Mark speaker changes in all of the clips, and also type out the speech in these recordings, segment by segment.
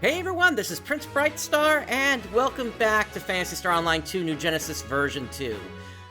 Speaker 1: Hey everyone, this is PrinceBrightstar, and welcome back to Phantasy Star Online 2 New Genesis version 2.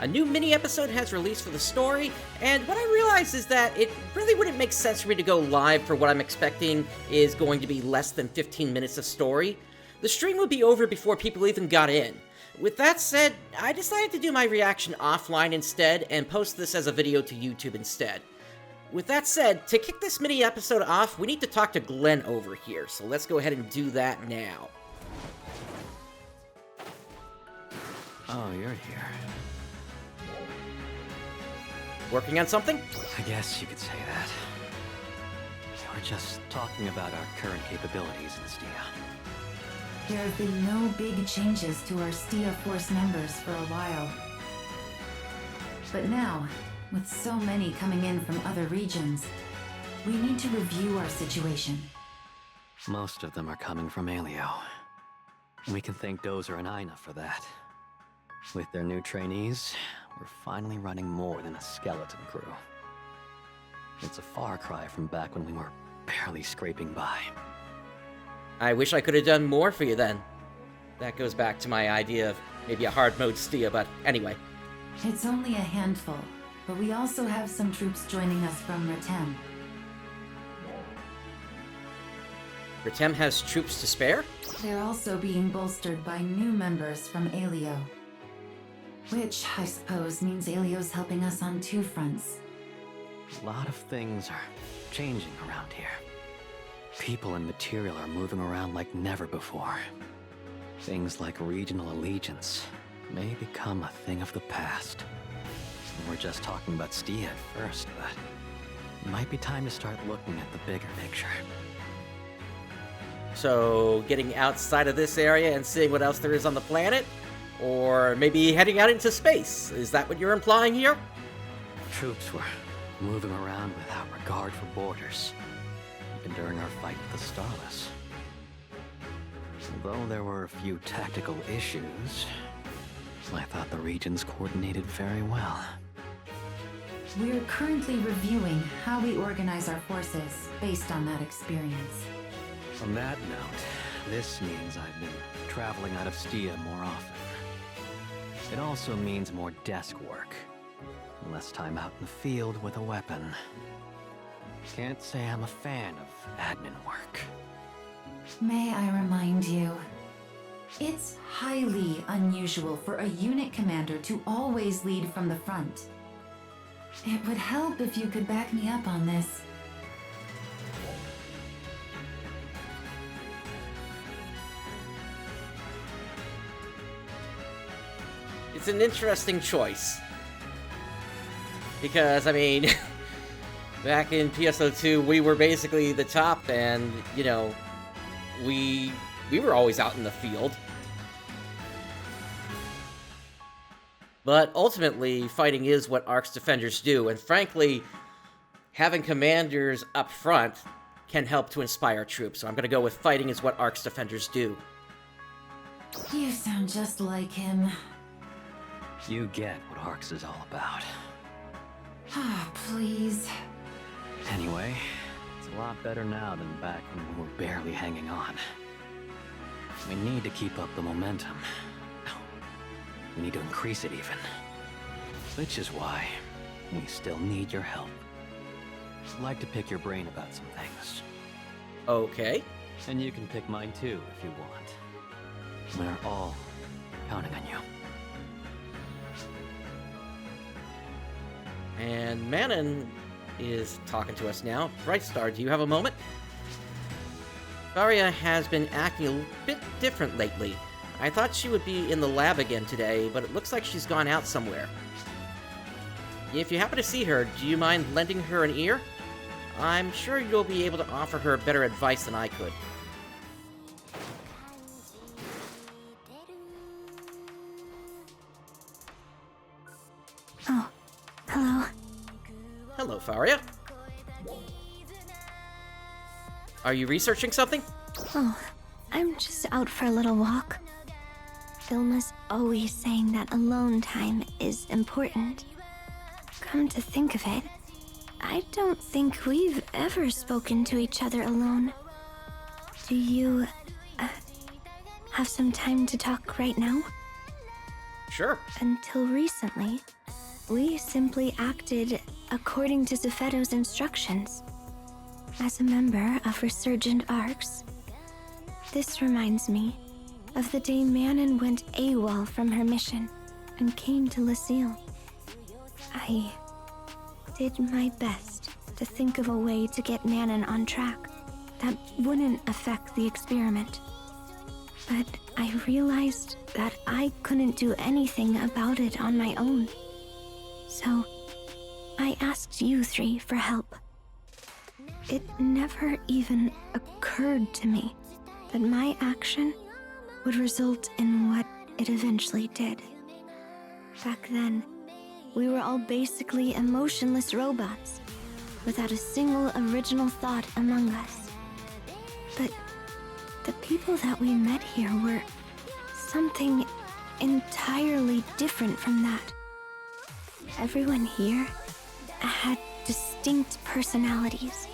Speaker 1: A new mini-episode has released for the story, and what I realized is that it really wouldn't make sense for me to go live for what I'm expecting is going to be less than 15 minutes of story. The stream would be over before people even got in. With that said, I decided to do my reaction offline instead, and post this as a video to YouTube instead. With that said, to kick this mini-episode off, we need to talk to Glenn over here, so let's go ahead and do that now.
Speaker 2: Oh, you're here.
Speaker 1: Working on something?
Speaker 2: I guess you could say that. We're just talking about our current capabilities in Stia.
Speaker 3: There have been no big changes to our Stia Force members for a while. But now, with so many coming in from other regions, we need to review our situation.
Speaker 2: Most of them are coming from Alio. We can thank Dozer and Aina for that. With their new trainees, we're finally running more than a skeleton crew. It's a far cry from back when we were barely scraping by.
Speaker 1: I wish I could have done more for you then. That goes back to my idea of maybe a hard mode Stia, but anyway.
Speaker 3: It's only a handful, but we also have some troops joining us from Ratem.
Speaker 1: Ratem has troops to spare?
Speaker 3: They're also being bolstered by new members from Alio. Which, I suppose, means Alio's helping us on two fronts.
Speaker 2: A lot of things are changing around here. People and material are moving around like never before. Things like regional allegiance may become a thing of the past. We're just talking about Stia at first, but it might be time to start looking at the bigger picture.
Speaker 1: So, getting outside of this area and seeing what else there is on the planet? Or maybe heading out into space? Is that what you're implying here?
Speaker 2: Troops were moving around without regard for borders, even during our fight with the Starless. Although there were a few tactical issues, I thought the regions coordinated very well.
Speaker 3: We're currently reviewing how we organize our forces based on that experience.
Speaker 2: On that note, this means I've been traveling out of Stia more often. It also means more desk work, less time out in the field with a weapon. Can't say I'm a fan of admin work.
Speaker 3: May I remind you, it's highly unusual for a unit commander to always lead from the front. It would help if you could back me up on this.
Speaker 1: It's an interesting choice. Because, I mean, back in PSO2, we were basically the top, and, you know, we were always out in the field. But ultimately, fighting is what Ark's defenders do, and frankly, having commanders up front can help to inspire troops, so I'm gonna go with fighting is what Ark's defenders do.
Speaker 3: You sound just like him.
Speaker 2: You get what Arx is all about.
Speaker 3: Ah, please.
Speaker 2: Anyway, it's a lot better now than back when we were barely hanging on. We need to keep up the momentum. We need to increase it even. Which is why we still need your help. I'd like to pick your brain about some things.
Speaker 1: Okay.
Speaker 2: And you can pick mine too if you want. We're all counting on you.
Speaker 1: And Manon is talking to us now. Brightstar, do you have a moment? Varia has been acting a bit different lately. I thought she would be in the lab again today, but it looks like she's gone out somewhere. If you happen to see her, do you mind lending her an ear? I'm sure you'll be able to offer her better advice than I could.
Speaker 4: Oh, hello.
Speaker 1: Hello, Faria. Are you researching something?
Speaker 4: Oh, I'm just out for a little walk. Vilma's always saying that alone time is important. Come to think of it, I don't think we've ever spoken to each other alone. Do you have some time to talk right now?
Speaker 1: Sure.
Speaker 4: Until recently, we simply acted according to Zephedo's instructions. As a member of Resurgent Arcs, this reminds me of the day Manon went AWOL from her mission and came to Lucille. I did my best to think of a way to get Manon on track that wouldn't affect the experiment. But I realized that I couldn't do anything about it on my own. So, I asked you three for help. It never even occurred to me that my action would result in what it eventually did. Back then, we were all basically emotionless robots, without a single original thought among us. But the people that we met here were something entirely different from that. Everyone here had distinct personalities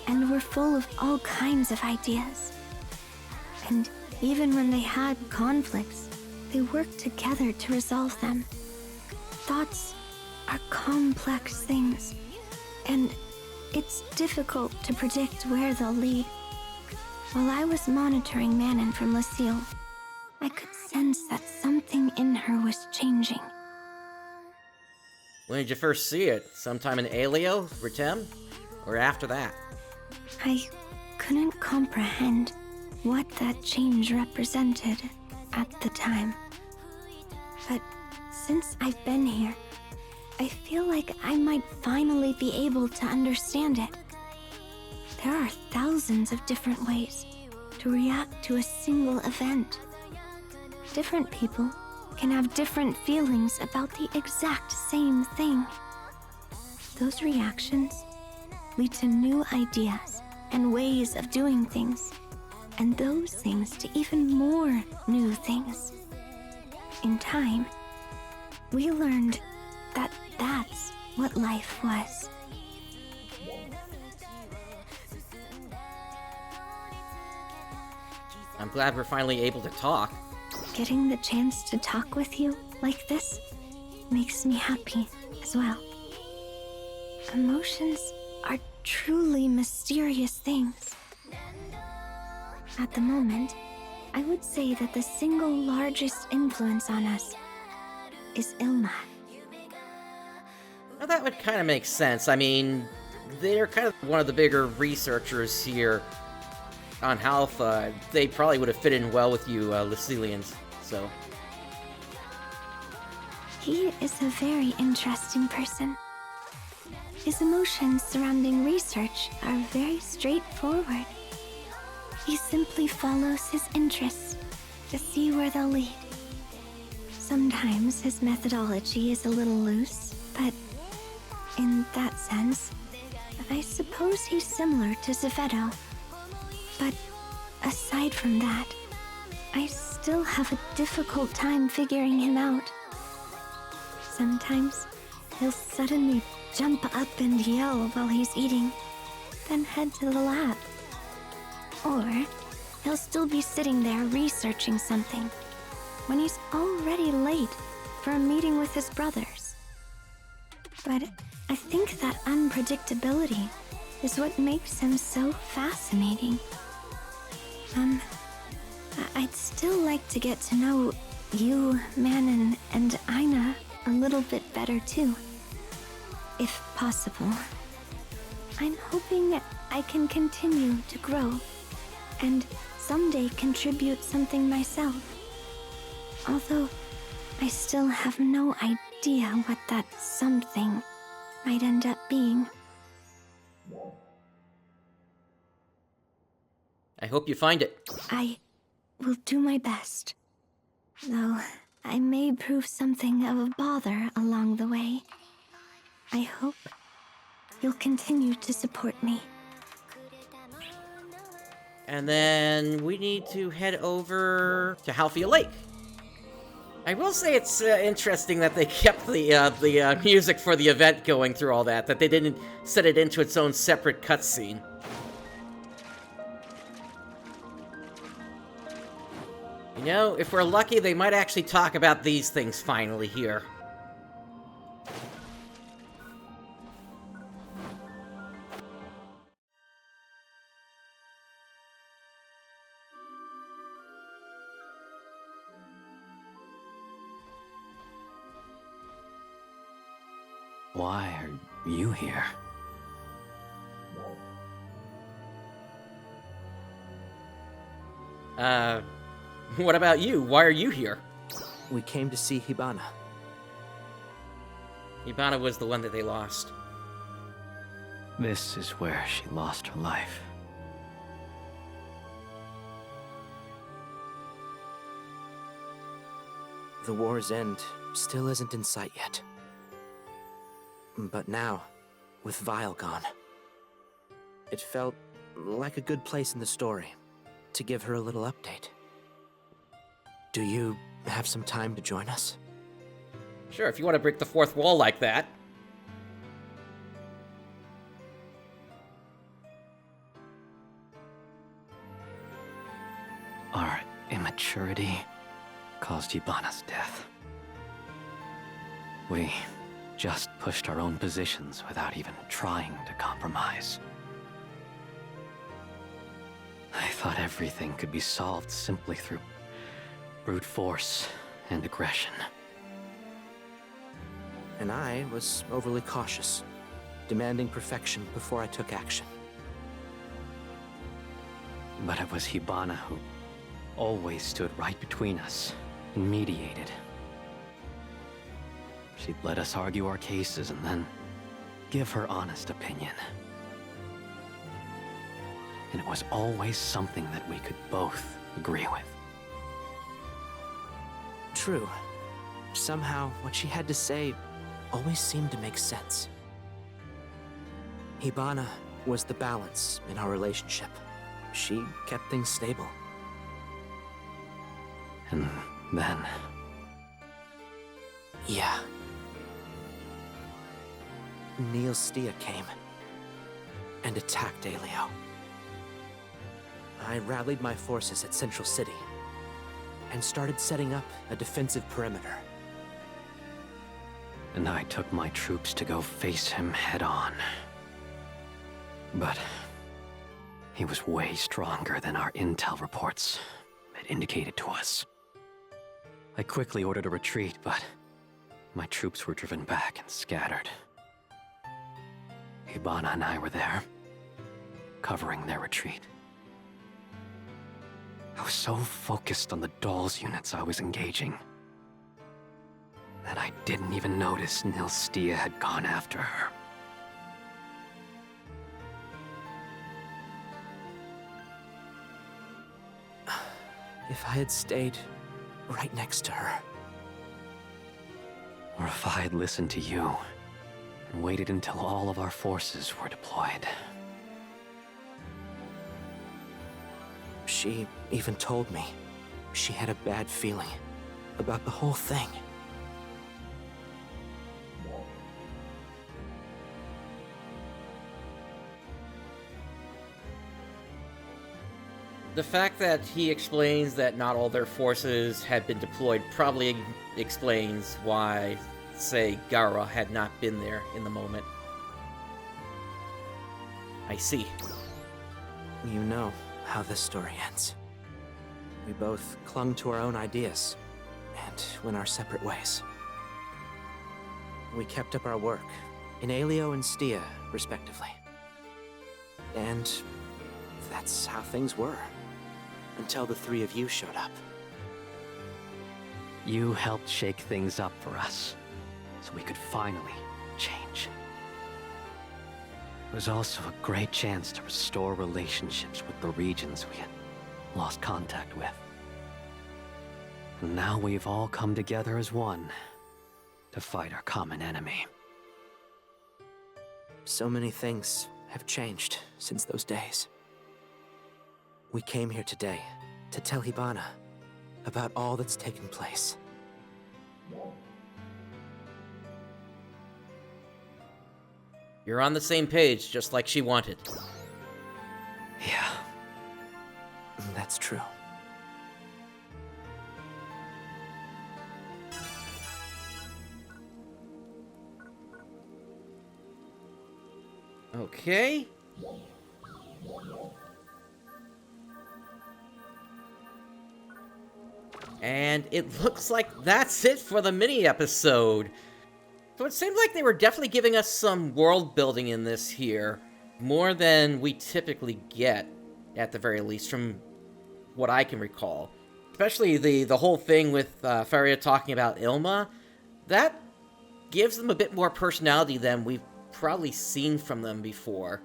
Speaker 4: and were full of all kinds of ideas. And even when they had conflicts, they worked together to resolve them. Thoughts are complex things, and it's difficult to predict where they'll lead. While I was monitoring Manon from Lucille, I could sense that something in her was changing.
Speaker 1: When did you first see it? Sometime in Aleo, Ritem? Or after that?
Speaker 4: I couldn't comprehend what that change represented at the time. But since I've been here, I feel like I might finally be able to understand it. There are thousands of different ways to react to a single event. Different people can have different feelings about the exact same thing. Those reactions lead to new ideas and ways of doing things, and those things to even more new things. In time, we learned that that's what life was.
Speaker 1: I'm glad we're finally able to talk.
Speaker 4: Getting the chance to talk with you like this makes me happy as well. Emotions are truly mysterious things. At the moment, I would say that the single largest influence on us is Ilma.
Speaker 1: Now that would kind of make sense. I mean, they're kind of one of the bigger researchers here on Alpha. They probably would have fit in well with you, Lucilians, so.
Speaker 4: He is a very interesting person. His emotions surrounding research are very straightforward. He simply follows his interests to see where they'll lead. Sometimes his methodology is a little loose, but in that sense, I suppose he's similar to Zephedo. But aside from that, I still have a difficult time figuring him out. Sometimes he'll suddenly jump up and yell while he's eating, then head to the lab. Or he'll still be sitting there researching something when he's already late for a meeting with his brothers. But I think that unpredictability is what makes him so fascinating. I'd still like to get to know you, Manon, and Aina a little bit better too, if possible. I'm hoping I can continue to grow and someday contribute something myself. Although I still have no idea what that something might end up being.
Speaker 1: I hope you find it.
Speaker 4: I will do my best. Though I may prove something of a bother along the way. I hope you'll continue to support me.
Speaker 1: And then we need to head over to Halfia Lake. I will say it's interesting that they kept the music for the event going through all that they didn't set it into its own separate cutscene. You know, if we're lucky, they might actually talk about these things finally here.
Speaker 2: Why are you here?
Speaker 1: What about you? Why are you here?
Speaker 5: We came to see Hibana.
Speaker 1: Hibana was the one that they lost.
Speaker 2: This is where she lost her life.
Speaker 5: The war's end still isn't in sight yet. But now, with Vile gone, it felt like a good place in the story to give her a little update. Do you have some time to join us?
Speaker 1: Sure, if you want to break the fourth wall like that.
Speaker 2: Our immaturity caused Hibana's death. We just pushed our own positions without even trying to compromise. I thought everything could be solved simply through brute force and aggression.
Speaker 5: And I was overly cautious, demanding perfection before I took action.
Speaker 2: But it was Hibana who always stood right between us and mediated. She'd let us argue our cases and then give her honest opinion. And it was always something that we could both agree with.
Speaker 5: True. Somehow, what she had to say always seemed to make sense. Hibana was the balance in our relationship. She kept things stable.
Speaker 2: And then...
Speaker 5: Yeah. Neil Stia came and attacked Aleo. I rallied my forces at Central City and started setting up a defensive perimeter.
Speaker 2: And I took my troops to go face him head-on. But he was way stronger than our intel reports had indicated to us. I quickly ordered a retreat, but my troops were driven back and scattered. Hibana and I were there, covering their retreat. I was so focused on the dolls units I was engaging that I didn't even notice Nil Stia had gone after her.
Speaker 5: If I had stayed right next to her.
Speaker 2: Or if I had listened to you and waited until all of our forces were deployed.
Speaker 5: She even told me she had a bad feeling about the whole thing.
Speaker 1: The fact that he explains that not all their forces had been deployed probably explains why, say, Gara had not been there in the moment. I see.
Speaker 5: You know how this story ends. We both clung to our own ideas and went our separate ways. We kept up our work in Aleo and Stia, respectively. And that's how things were. Until the three of you showed up.
Speaker 2: You helped shake things up for us, so we could finally change. It was also a great chance to restore relationships with the regions we had lost contact with. And now we've all come together as one to fight our common enemy.
Speaker 5: So many things have changed since those days. We came here today to tell Hibana about all that's taken place.
Speaker 1: You're on the same page, just like she wanted.
Speaker 2: Yeah.
Speaker 5: That's true.
Speaker 1: Okay. And it looks like that's it for the mini-episode. So it seemed like they were definitely giving us some world building in this here. More than we typically get, at the very least, from what I can recall. Especially the whole thing with Faria talking about Ilma. That gives them a bit more personality than we've probably seen from them before.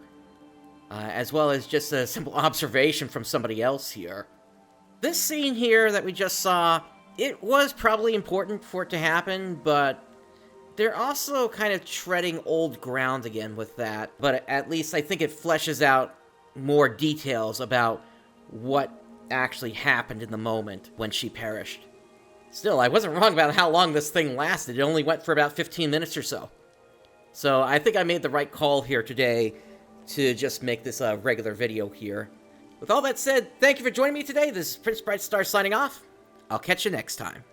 Speaker 1: As well as just a simple observation from somebody else here. This scene here that we just saw, it was probably important for it to happen, but they're also kind of treading old ground again with that. But at least I think it fleshes out more details about what actually happened in the moment when she perished. Still, I wasn't wrong about how long this thing lasted. It only went for about 15 minutes or so. So I think I made the right call here today to just make this a regular video here. With all that said, thank you for joining me today. This is PrinceBrightstar signing off. I'll catch you next time.